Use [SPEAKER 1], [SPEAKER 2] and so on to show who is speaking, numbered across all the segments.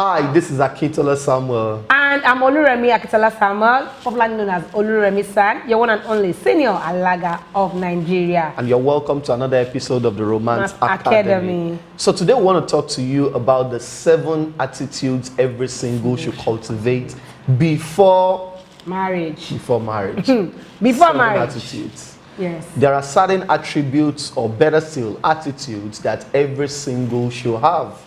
[SPEAKER 1] Hi, this is Akintola Samuel.
[SPEAKER 2] And I'm Oluremi Akintola Samuel, popularly known as OluremiSAN, your one and only senior Alaga of Nigeria.
[SPEAKER 1] And you're welcome to another episode of the Romance Academy. So today we want to talk to you about the 7 attitudes every single should cultivate before
[SPEAKER 2] marriage.
[SPEAKER 1] Before marriage.
[SPEAKER 2] Before
[SPEAKER 1] 7
[SPEAKER 2] marriage.
[SPEAKER 1] attitudes.
[SPEAKER 2] Yes.
[SPEAKER 1] There are certain attributes, or better still, attitudes that every single should have.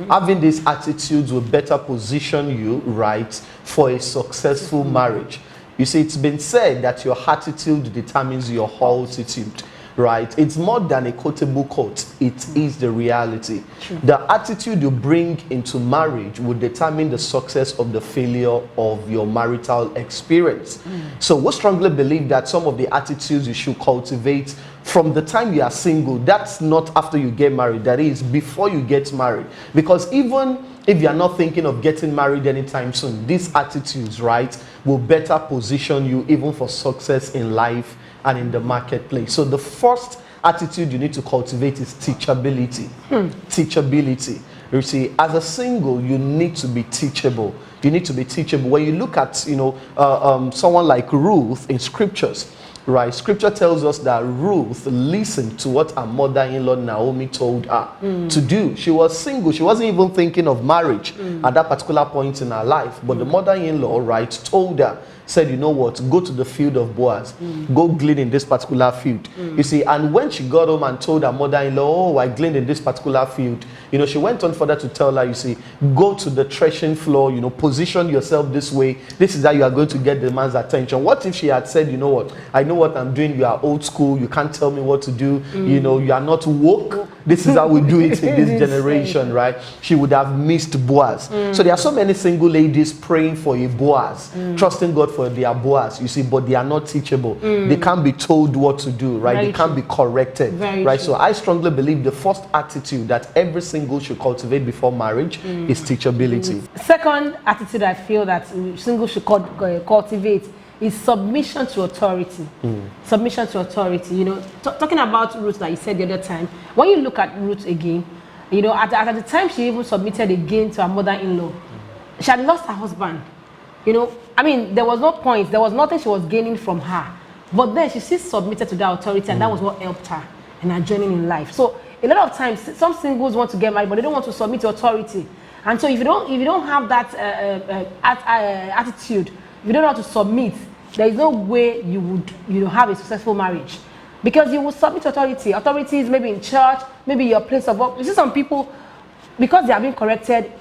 [SPEAKER 1] Having these attitudes will better position you right for a successful marriage. You see, it's been said that your attitude determines your altitude, right? It's more than a quotable quote, it is the reality.
[SPEAKER 2] True.
[SPEAKER 1] The attitude you bring into marriage will determine the success of the failure of your marital experience. So we strongly believe that some of the attitudes you should cultivate from the time you are single, that's not after you get married, that is before you get married. Because even if you are not thinking of getting married anytime soon, these attitudes, right, will better position you even for success in life and in the marketplace. So the first attitude you need to cultivate is teachability. Teachability. You see, as a single, you need to be teachable. You need to be teachable. When you look at, someone like Ruth in scriptures, right? Scripture tells us that Ruth listened to what her mother-in-law Naomi told her to do. She was single. She wasn't even thinking of marriage at that particular point in her life. But the mother-in-law, right, told her, said, you know what, go to the field of Boaz. Go glean in this particular field. You see, and when she got home and told her mother-in-law, oh, I gleaned in this particular field, she went on further to tell her, you see, go to the threshing floor, position yourself this way. This is how you are going to get the man's attention. What if she had said, you know what, I know what I'm doing, you are old school, you can't tell me what to do, you are not woke. This is how we do it in this generation, right? She would have missed Boaz. So there are so many single ladies praying for a Boaz, trusting God for their Boaz, you see, but they are not teachable. They can't be told what to do, right? They can't be corrected, right? So I strongly believe the first attitude that every single should cultivate before marriage is teachability.
[SPEAKER 2] Second attitude I feel that single should cultivate is submission to authority. Submission to authority. Talking about Ruth that you said the other time, when you look at Ruth again, at the time she even submitted again to her mother-in-law, she had lost her husband. There was no point, there was nothing she was gaining from her. But then she still submitted to that authority, and that was what helped her in her journey in life. So a lot of times, some singles want to get married, but they don't want to submit to authority. And so if you don't have that attitude, if you don't know how to submit, there is no way you would have a successful marriage. Because you will submit to authority. Authority is maybe in church, maybe your place of work. You see some people, because they are being corrected,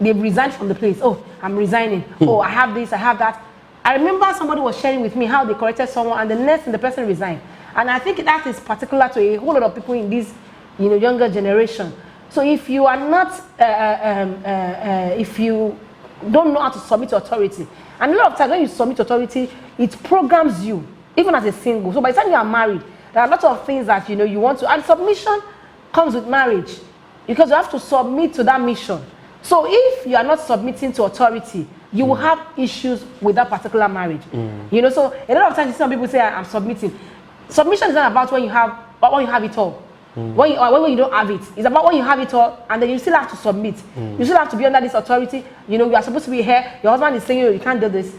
[SPEAKER 2] they've resigned from the place. Oh, I'm resigning. Oh, I have this, I have that. I remember somebody was sharing with me how they corrected someone, and the next thing the person resigned. And I think that is particular to a whole lot of people in this younger generation. So if you are not, if you don't know how to submit to authority, and a lot of times when you submit to authority, it programs you, even as a single. So by the time you are married, there are a lot of things that you want to, and submission comes with marriage, because you have to submit to that mission. So if you are not submitting to authority, you will have issues with that particular marriage. So a lot of times some people say, I'm submitting. Submission is not about when you have it all. When you don't have it, it's about when you have it all, and then you still have to submit. You still have to be under this authority. You are supposed to be here. Your husband is saying, you can't do this.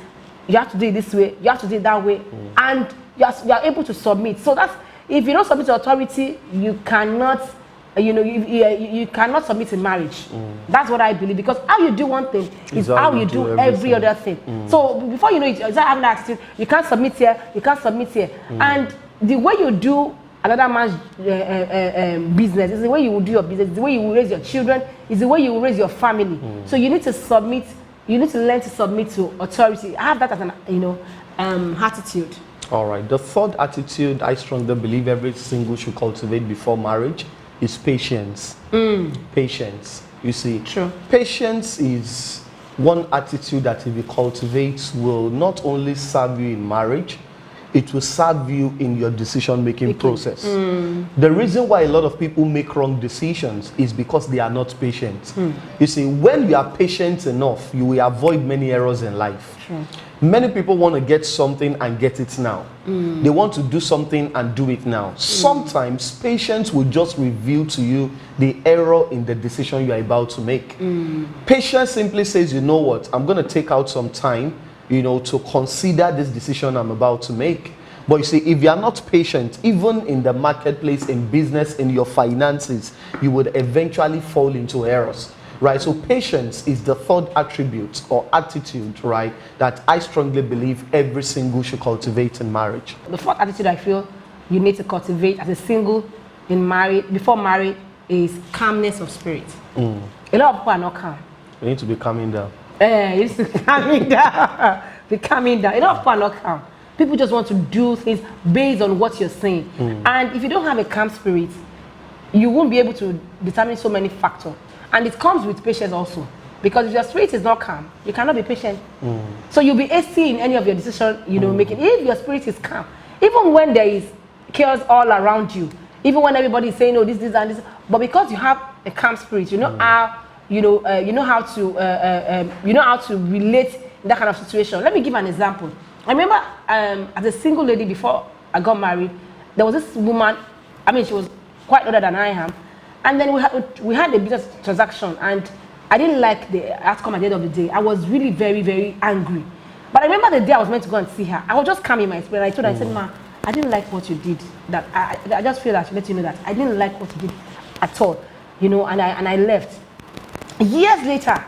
[SPEAKER 2] You have to do it this way. You have to do it that way, and you are able to submit. So that's, if you don't submit to authority, you cannot. You cannot submit in marriage. That's what I believe, because how you do one thing is how you do every other thing. So before you know it, you start having that attitude. You can't submit here. You can't submit here, and the way you do another man's business is the way you will do your business. It's the way you will raise your children. It's the way you will raise your family. So you need to submit. You need to learn to submit to authority. I have that as an attitude.
[SPEAKER 1] All right. The third attitude I strongly believe every single should cultivate before marriage is patience. Patience. You see,
[SPEAKER 2] true.
[SPEAKER 1] Patience is one attitude that if you cultivate will not only serve you in marriage, it will serve you in your decision-making process. The reason why a lot of people make wrong decisions is because they are not patient. You see, when you are patient enough, you will avoid many errors in life. Many people want to get something and get it now. They want to do something and do it now. Sometimes patience will just reveal to you the error in the decision you are about to make. Patience simply says, you know what, I'm going to take out some time, you know, to consider this decision I'm about to make. But you see, if you are not patient, even in the marketplace, in business, in your finances, you would eventually fall into errors, right? So patience is the third attribute or attitude, right, that I strongly believe every single should cultivate in marriage.
[SPEAKER 2] The fourth attitude I feel you need to cultivate as a single in marriage, before marriage, is calmness of spirit. A lot of people are not calm.
[SPEAKER 1] You need to be calming down.
[SPEAKER 2] You need to be calming down. Be calming down. A lot of people are not calm. People just want to do things based on what you're saying. And if you don't have a calm spirit, you won't be able to determine so many factors. And it comes with patience also. Because if your spirit is not calm, you cannot be patient. So you'll be hasty in any of your decision, you know, making. If your spirit is calm, even when there is chaos all around you, even when everybody is saying, oh, this, and this, but because you have a calm spirit, you know how, you know how to relate in that kind of situation. Let me give an example. I remember as a single lady before I got married, there was this woman. I mean, she was quite older than I am, and then we had a business transaction, and I didn't like the outcome at the end of the day. I was really very, very angry. But I remember the day I was meant to go and see her. I was just calm in my spirit. I told her, I said, Ma, I didn't like what you did. That I just feel that I should let you know that I didn't like what you did at all, you know, and I left. Years later,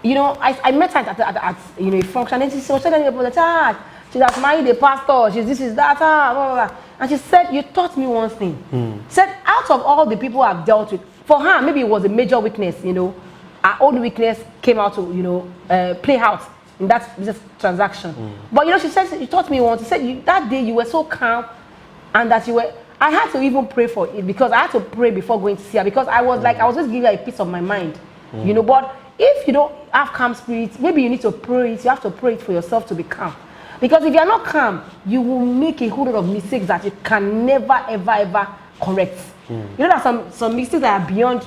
[SPEAKER 2] you know, I met her at you know, a function, and she was telling me about the she has married a pastor, she's this, is that, blah, blah, blah. And she said, you taught me one thing. Said, out of all the people I've dealt with, for her, maybe it was a major weakness, you know, her own weakness came out to, you know, play out in that business transaction. But, you know, she said, you taught me once, she said, that day you were so calm, and that you were, I had to even pray for it, because I had to pray before going to see her, because I was like, I was just giving her a piece of my mind, you know. But if you don't have calm spirit, maybe you need to pray it, you have to pray it for yourself to be calm. Because if you're not calm, you will make a whole lot of mistakes that you can never, ever, ever correct. You know, there are some mistakes that are beyond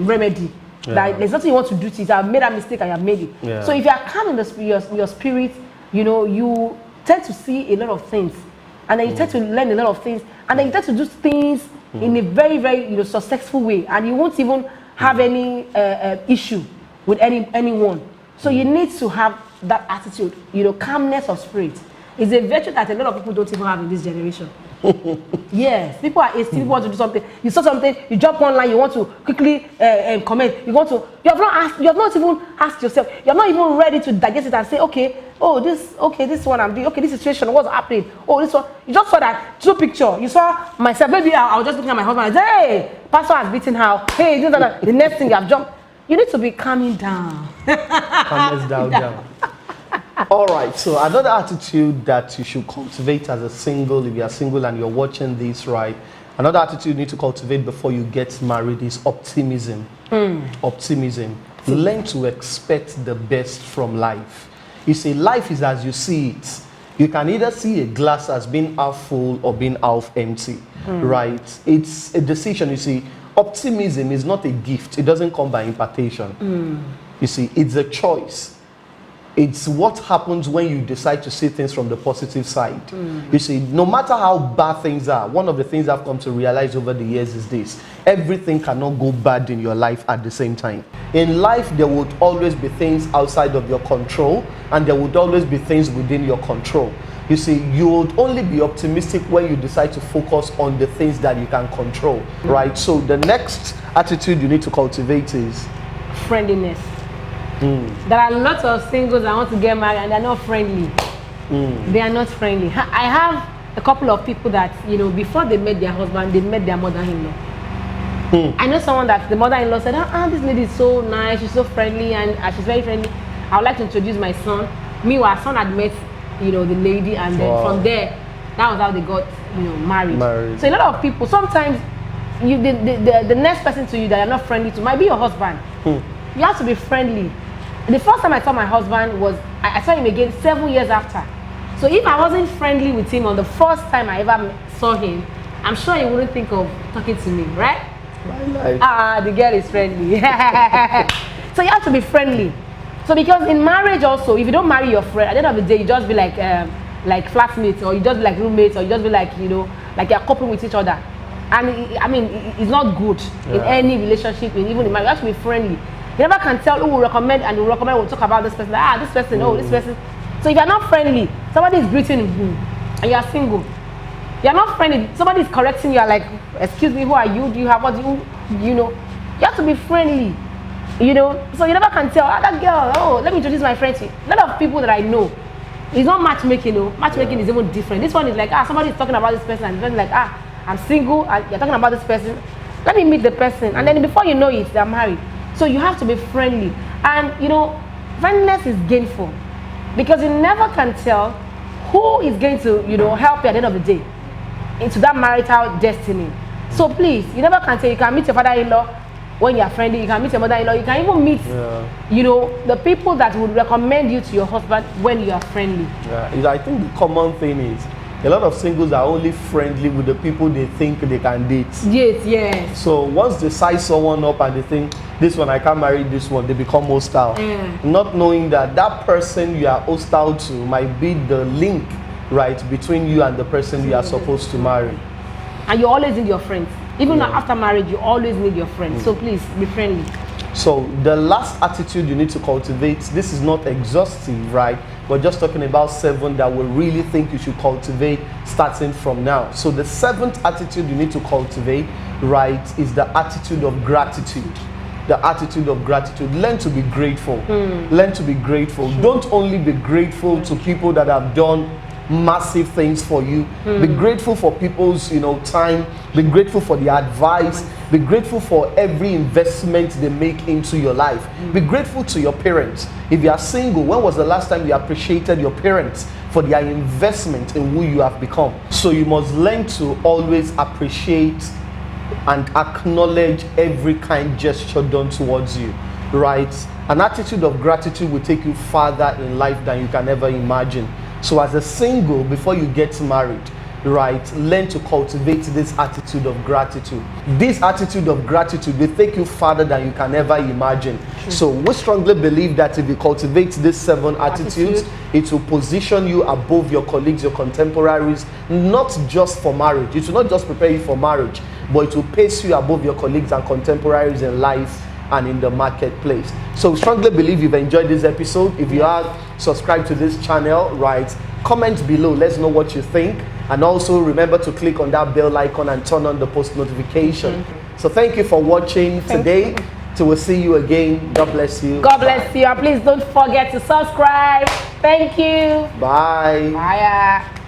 [SPEAKER 2] remedy. That there's nothing you want to do to it. I've made a mistake, I have made it. So if you are calm in your spirit, you know, you tend to see a lot of things. And then you tend to learn a lot of things. And then you tend to do things in a very, very, you know, successful way. And you won't even have any issue with anyone. So you need to have that attitude, you know, calmness of spirit. Is a virtue that a lot of people don't even have in this generation. Yes, people are hasty, people want to do something. You saw something, you jump online, you want to quickly comment. You have not even asked yourself, you're not even ready to digest it and say, okay, this one I'm doing, okay, this situation, what's happening? Oh, this one. You just saw that two picture. You saw myself, maybe I was just looking at my husband and say, hey, pastor has beaten her. Hey, this, that. The next thing you have jumped. You need to be calming down.
[SPEAKER 1] Calmness down. All right, so another attitude that you should cultivate as a single, if you are single and you're watching this, right? Another attitude you need to cultivate before you get married is optimism. Optimism. Learn to expect the best from life. You see, life is as you see it. You can either see a glass as being half full or being half empty, right? It's a decision, you see. Optimism is not a gift. It doesn't come by impartation. You see, it's a choice. It's what happens when you decide to see things from the positive side. You see, no matter how bad things are, one of the things I've come to realize over the years is this: everything cannot go bad in your life at the same time. In life, there would always be things outside of your control, and there would always be things within your control. You see, you would only be optimistic when you decide to focus on the things that you can control, right? So the next attitude you need to cultivate is
[SPEAKER 2] friendliness. There are lots of singles that want to get married and they're not friendly. They are not friendly. I have a couple of people that, you know, before they met their husband, they met their mother-in-law. I know someone that the mother-in-law said, this lady is so nice, she's so friendly, and she's very friendly. I would like to introduce my son. Meanwhile, our son had met, you know, the lady, and then from there, that was how they got, you know, married. So a lot of people, sometimes the next person to you that you're not friendly to might be your husband. You have to be friendly. The first time I saw my husband was, I saw him again 7 years after. So if I wasn't friendly with him on the first time I ever saw him, I'm sure he wouldn't think of talking to me, right? The girl is friendly. So you have to be friendly. So because in marriage also, if you don't marry your friend, at the end of the day, you just be like flatmates, or you just be like roommates, or you just be like, you know, like you're coping with each other. And it's not good in any relationship, even in marriage. You have to be friendly. You never can tell who will recommend, and will talk about this person. Like, this person, this person. So if you're not friendly, somebody is greeting you, and you're single. You're not friendly. Somebody is correcting you. You're like, excuse me, who are you? Do you have what you know? You have to be friendly. You know, so you never can tell, that girl, let me introduce my friend to you. A lot of people that I know, it's not matchmaking, matchmaking is even different. This one is like, somebody is talking about this person, and then like, I'm single, and you're talking about this person. Let me meet the person, and then before you know it, they're married. So you have to be friendly. And you know, friendliness is gainful, because you never can tell who is going to, help you at the end of the day into that marital destiny. So please, you never can tell. You can meet your father-in-law when you are friendly, you can meet your mother-in-law, you can even meet, the people that would recommend you to your husband when you are friendly.
[SPEAKER 1] Yeah, I think the common thing is a lot of singles are only friendly with the people they think they can date.
[SPEAKER 2] Yes.
[SPEAKER 1] So once they size someone up and they think, this one I can't marry this one, they become hostile. Not knowing that that person you are hostile to might be the link, right, between you and the person you are supposed to marry.
[SPEAKER 2] And you always need your friends. Even after marriage, you always need your friends. So please, be friendly.
[SPEAKER 1] So the last attitude you need to cultivate, this is not exhaustive, right? We're just talking about 7 that we really think you should cultivate starting from now. So the 7th attitude you need to cultivate, right, is the attitude of gratitude. The attitude of gratitude. Learn to be grateful. Learn to be grateful. Don't only be grateful to people that have done massive things for you. Be grateful for people's time. Be grateful for the advice. Be grateful for every investment they make into your life. Be grateful to your parents. If you are single, when was the last time you appreciated your parents for their investment in who you have become? So you must learn to always appreciate and acknowledge every kind gesture done towards you, right? An attitude of gratitude will take you farther in life than you can ever imagine. So as a single, before you get married, right, learn to cultivate this attitude of gratitude. This attitude of gratitude will take you farther than you can ever imagine. So we strongly believe that if you cultivate these 7 attitudes, it will position you above your colleagues, your contemporaries, not just for marriage. It will not just prepare you for marriage, but it will place you above your colleagues and contemporaries in life and in the marketplace. So strongly believe you've enjoyed this episode. If you are, subscribe to this channel, right? Comment below, let's know what you think. And also remember to click on that bell icon and turn on the post notification. So thank you for watching today. Till we'll see you again. God bless you.
[SPEAKER 2] God bless you. And please don't forget to subscribe. Thank you.
[SPEAKER 1] Bye.
[SPEAKER 2] Bye.